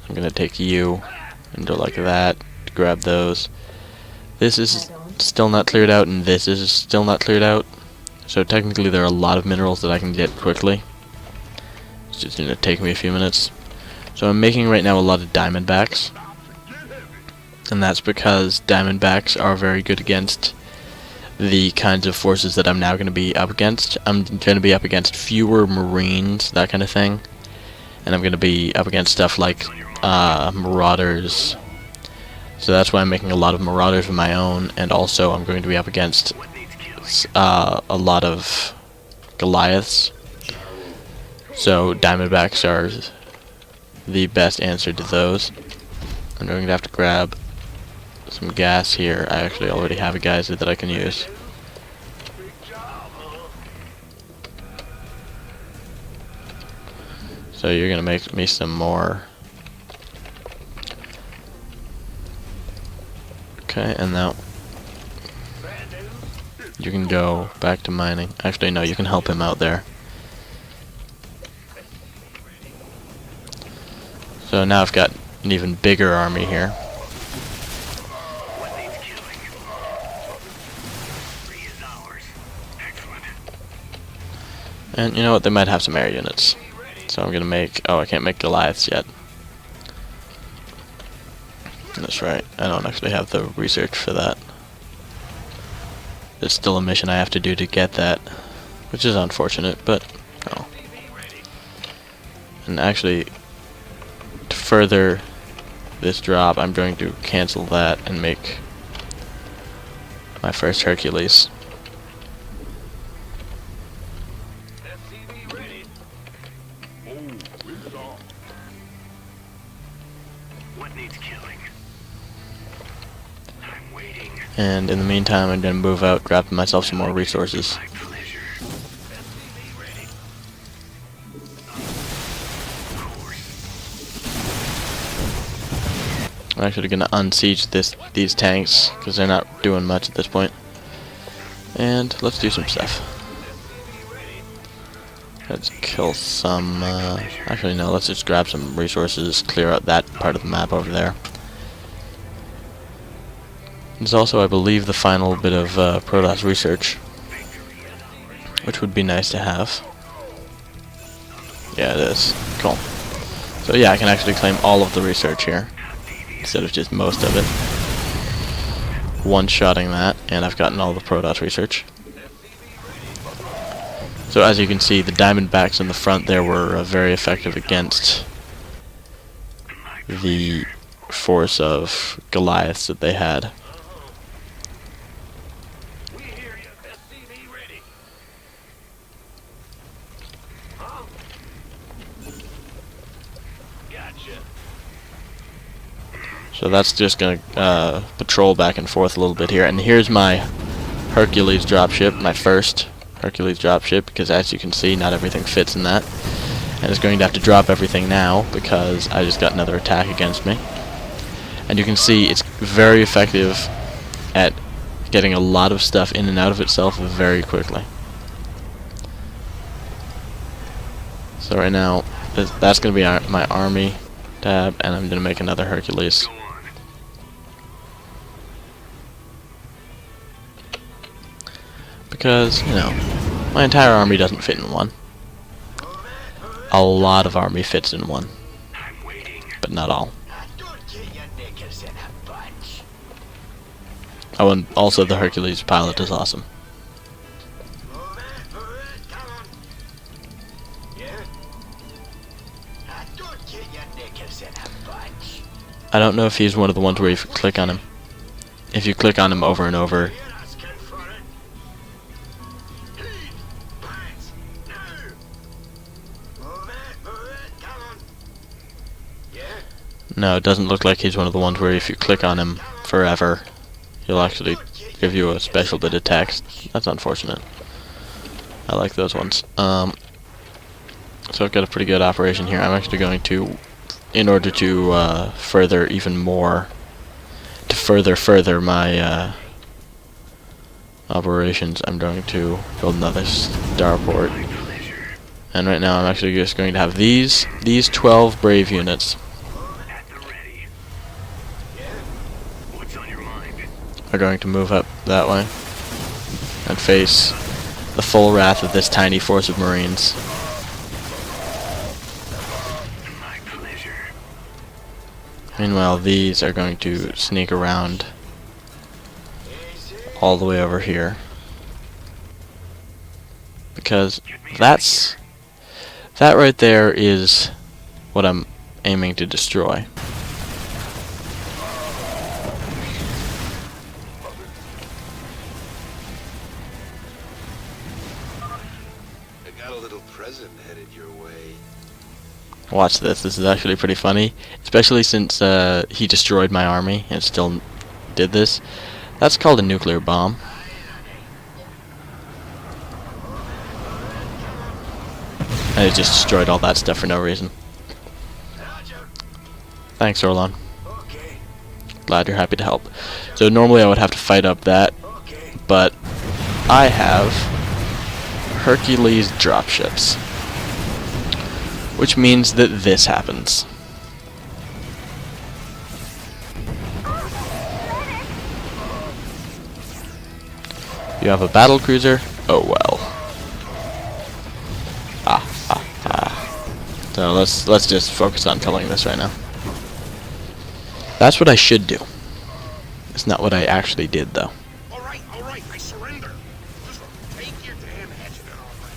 I'm gonna take you and go like that, grab those. This is still not cleared out, and this is still not cleared out. So technically there are a lot of minerals that I can get quickly. It's just gonna take me a few minutes. So I'm making right now a lot of diamondbacks. And that's because diamondbacks are very good against the kinds of forces that I'm now going to be up against. I'm going to be up against fewer marines, that kind of thing. And I'm going to be up against stuff like marauders. So that's why I'm making a lot of marauders of my own. And also I'm going to be up against a lot of Goliaths. So diamondbacks are the best answer to those. I'm going to have to grab some gas here. I actually already have a geyser that I can use. So you're gonna make me some more. Okay, and now you can go back to mining. Actually, no, you can help him out there. So now I've got an even bigger army here. And you know what, they might have some air units. So I'm gonna make, oh, I can't make Goliaths yet. That's right, I don't actually have the research for that. There's still a mission I have to do to get that, which is unfortunate, but no. And actually, to further this drop, I'm going to cancel that and make my first Hercules. And in the meantime, I'm going to move out, grab myself some more resources. I'm actually going to unsiege these tanks, because they're not doing much at this point. And let's do some stuff. Let's kill some, actually no, let's just grab some resources, clear out that part of the map over there. There's also, I believe, the final bit of Protoss research, which would be nice to have. Yeah, it is. Cool. So yeah, I can actually claim all of the research here, instead of just most of it. One-shotting that, and I've gotten all the Protoss research. So as you can see, the diamondbacks in the front there were very effective against the force of Goliaths that they had. So that's just going to patrol back and forth a little bit here. And here's my Hercules dropship, my first Hercules dropship, because as you can see, not everything fits in that. And it's going to have to drop everything now, because I just got another attack against me. And you can see it's very effective at getting a lot of stuff in and out of itself very quickly. So right now, that's going to be my army tab, and I'm going to make another Hercules. Because, you know, my entire army doesn't fit in one. A lot of army fits in one, but not all. Oh, and also the Hercules pilot is awesome. I don't know if he's one of the ones where you click on him. If you click on him over and over, no, it doesn't look like he's one of the ones where if you click on him forever, he'll actually give you a special bit of text. That's unfortunate. I like those ones. So I've got a pretty good operation here. I'm actually going to, in order to further even more, to further my operations, I'm going to build another starport. And right now I'm actually just going to have these 12 brave units are going to move up that way and face the full wrath of this tiny force of Marines. Meanwhile, these are going to sneak around all the way over here, because that right there is what I'm aiming to destroy. I got a little present headed your way. Watch this. This is actually pretty funny, especially since he destroyed my army and still did this. That's called a nuclear bomb. And it just destroyed all that stuff for no reason. Thanks, Orlon. Glad you're happy to help. So normally I would have to fight up that, but I have Hercules dropships, which means that this happens. You have a battle cruiser? Oh well. So let's just focus on killing this right now. That's what I should do. It's not what I actually did, though. All right, I surrender. Just take your damn hatchet and all that.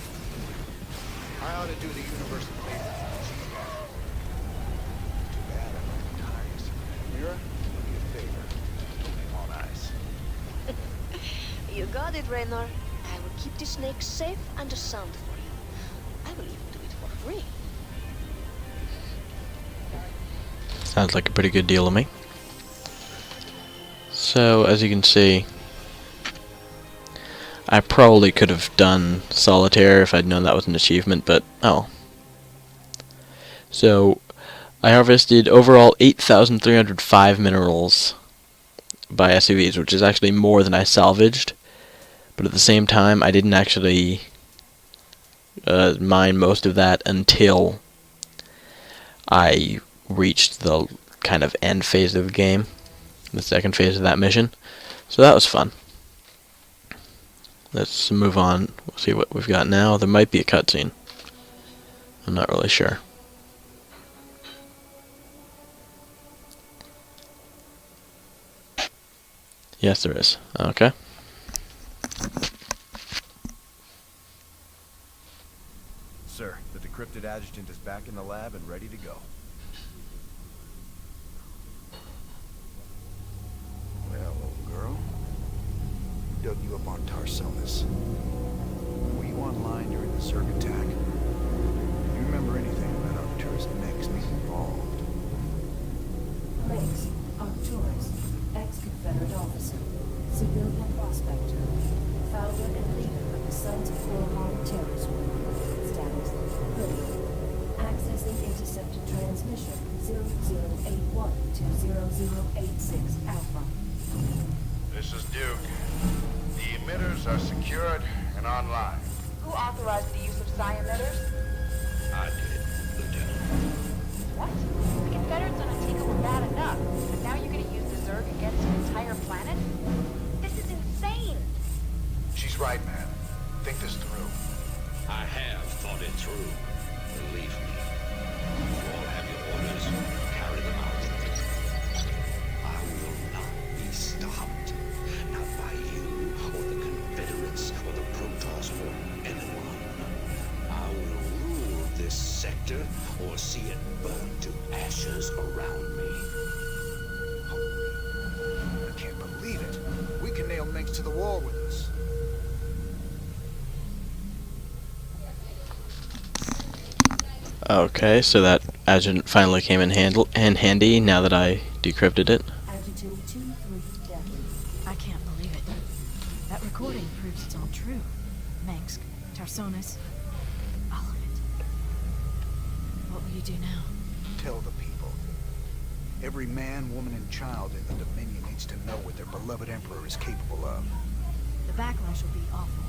I ought to do the universe a favor. Too bad I'm not tired. Mira, do me a favor. Keep me on ice. You got it, Raynor. I will keep the snake safe and sound for you. I will even do it for free. Sounds like a pretty good deal to me. So, as you can see, I probably could have done solitaire if I'd known that was an achievement, but oh. So, I harvested overall 8,305 minerals by SUVs, which is actually more than I salvaged. But at the same time, I didn't actually mine most of that until I reached the kind of end phase of the game, the second phase of that mission. So that was fun. Let's move on. We'll see what we've got now. There might be a cutscene. I'm not really sure. Yes, there is. Okay. Sir, the decrypted adjutant is back in the lab and ready to go. Well, old girl, who dug you up on Tarsonis? Were you online during the Zerg attack? Do you remember anything about Arcturus Mechs being involved? Mechs, Arcturus, ex-Confederate officer, civilian prospector, founder and leader of the Sons of Warhol terrorist group. Status, critical. Accessing intercepted transmission 0081 to 0086 Alpha. This is Duke. The emitters are secured and online. Who authorized the use of psi-emitters? I did, Lieutenant. What? The Confederates on Antigua were bad enough, but now you're gonna use the Zerg against an entire planet? This is insane! She's right, man. Think this through. I have thought it through. Believe me. You all have your orders. Carry them out. I will not be stopped. Not by you, or the Confederates, or the Protoss, or anyone. I will rule this sector, or see it burn to ashes around me. I can't believe it. We can nail Mechs to the wall with this. Okay, so that adjutant finally came in handy now that I decrypted it. Adjutant 2-3 death. I can't believe it. That recording proves it's all true. Mengsk, Tarsonis, all of it. What will you do now? Tell the people. Every man, woman, and child in the Dominion needs to know what their beloved Emperor is capable of. The backlash will be awful.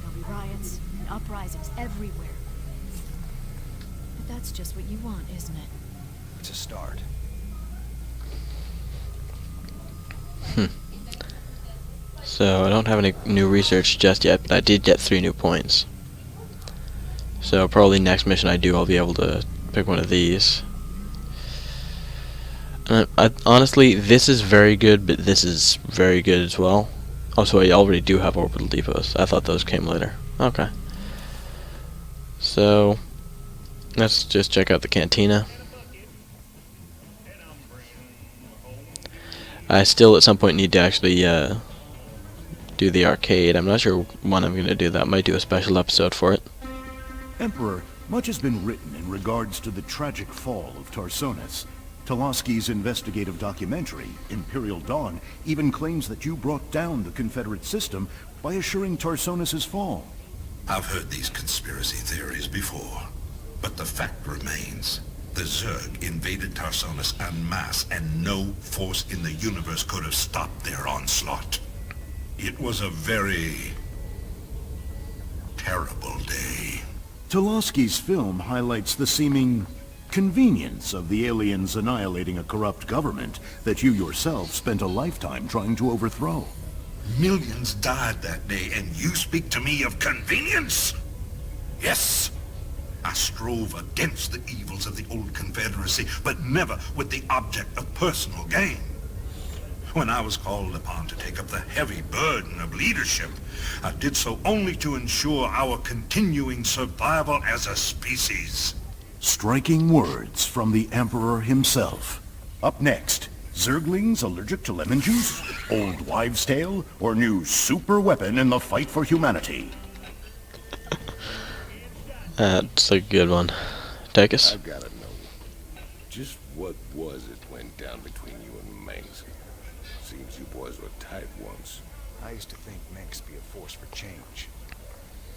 There'll be riots and uprisings everywhere. That's just what you want, isn't it? It's a start. So I don't have any new research just yet, but I did get 3 new points. So probably next mission I do, I'll be able to pick one of these. Honestly, this is very good, but this is very good as well. Also, I already do have orbital depots. I thought those came later. Okay. So, let's just check out the cantina. I still at some point need to actually do the arcade. I'm not sure when I'm going to do that. I might do a special episode for it. Emperor, much has been written in regards to the tragic fall of Tarsonis. Toloski's investigative documentary, Imperial Dawn, even claims that you brought down the Confederate system by assuring Tarsonis' fall. I've heard these conspiracy theories before, but the fact remains. The Zerg invaded Tarsonis en masse, and no force in the universe could have stopped their onslaught. It was a very terrible day. Toloski's film highlights the seeming convenience of the aliens annihilating a corrupt government that you yourself spent a lifetime trying to overthrow. Millions died that day, and you speak to me of convenience? Yes, I strove against the evils of the old Confederacy, but never with the object of personal gain. When I was called upon to take up the heavy burden of leadership, I did so only to ensure our continuing survival as a species. Striking words from the Emperor himself. Up next, Zerglings allergic to lemon juice, old wives' tale, or new super weapon in the fight for humanity. That's a good one. Take us. I've gotta know, just what was it went down between you and Manx? Seems you boys were tight once. I used to think Mengsk be a force for change.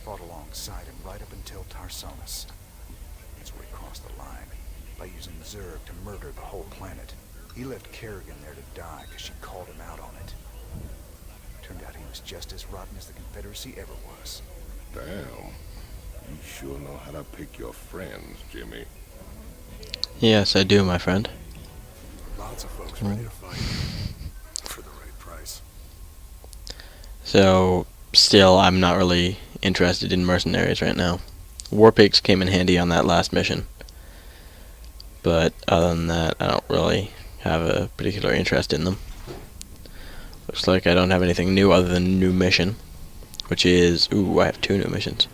Fought alongside him right up until Tarsonis. That's where he crossed the line, by using Zerg to murder the whole planet. He left Kerrigan there to die because she called him out on it. Turned out he was just as rotten as the Confederacy ever was. Damn. You sure know how to pick your friends, Jimmy. Yes, I do, my friend. Lots of folks ready to fight. For the right price. So, still, I'm not really interested in mercenaries right now. Warpigs came in handy on that last mission. But other than that, I don't really have a particular interest in them. Looks like I don't have anything new other than new mission. Which is... ooh, I have 2 new missions.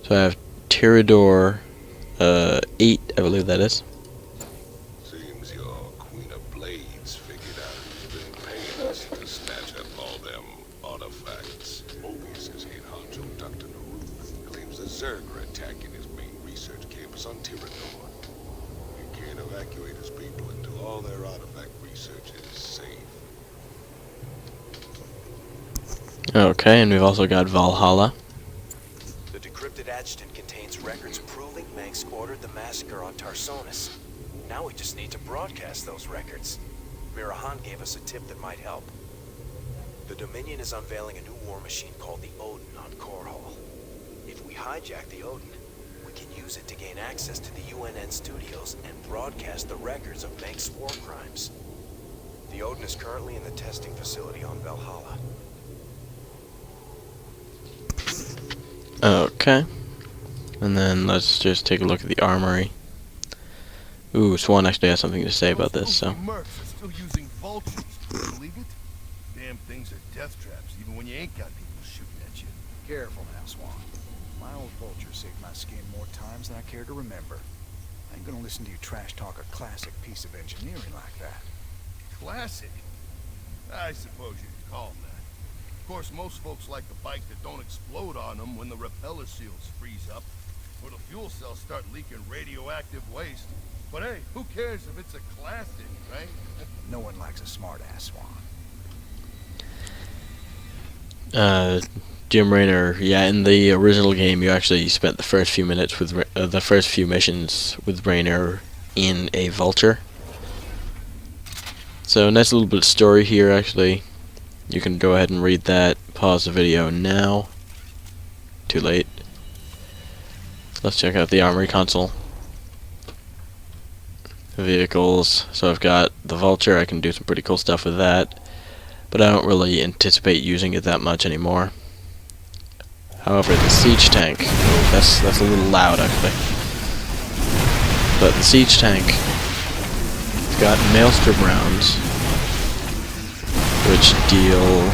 So I have Tirador 8, I believe that is. Seems your Queen of Blades figured out who's been paying us to snatch up all them artifacts. Mobius is head honcho Dr. Naru claims the Zerg are attacking his main research campus on Tirador. He can't evacuate his people until all their artifact research is safe. Okay, and we've also got Valhalla. The decrypted adjutant contains records proving Mengsk ordered the massacre on Tarsonis. Now we just need to broadcast those records. Mirahan gave us a tip that might help. The Dominion is unveiling a new war machine called the Odin on Korhal. If we hijack the Odin, we can use it to gain access to the UNN studios and broadcast the records of Mengsk's war crimes. The Odin is currently in the testing facility on Valhalla. Okay. And then let's just take a look at the armory. Ooh, Swan actually has something to say about this, so... Mercs are still using vultures. Can you believe it? Damn things are death traps, even when you ain't got people shooting at you. Careful now, Swan. My old vulture saved my skin more times than I care to remember. I ain't gonna listen to you trash talk a classic piece of engineering like that. Classic? I suppose you could call them that. Of course, most folks like the bike that don't explode on them when the repeller seals freeze up, or the fuel cells start leaking radioactive waste. But hey, who cares if it's a classic, right? No one likes a smart-ass, Swan. Jim Raynor, yeah, in the original game you actually spent the first few minutes with, the first few missions with Raynor in a vulture. So, nice little bit of story here, actually. You can go ahead and read that. Pause the video now. Too late. Let's check out the armory console. vehicles. So I've got the Vulture, I can do some pretty cool stuff with that, but I don't really anticipate using it that much anymore. However, the siege tank, that's a little loud actually. But the siege tank, it's got Maelstrom rounds, which deal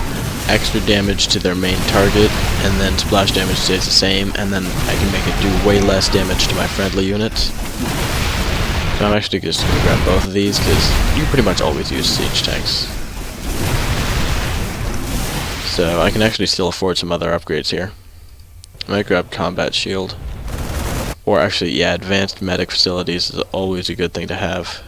extra damage to their main target, and then splash damage stays the same, and then I can make it do way less damage to my friendly units. So I'm actually just going to grab both of these, because you pretty much always use siege tanks. So I can actually still afford some other upgrades here. I might grab Combat Shield. Or actually, yeah, Advanced Medic Facilities is always a good thing to have.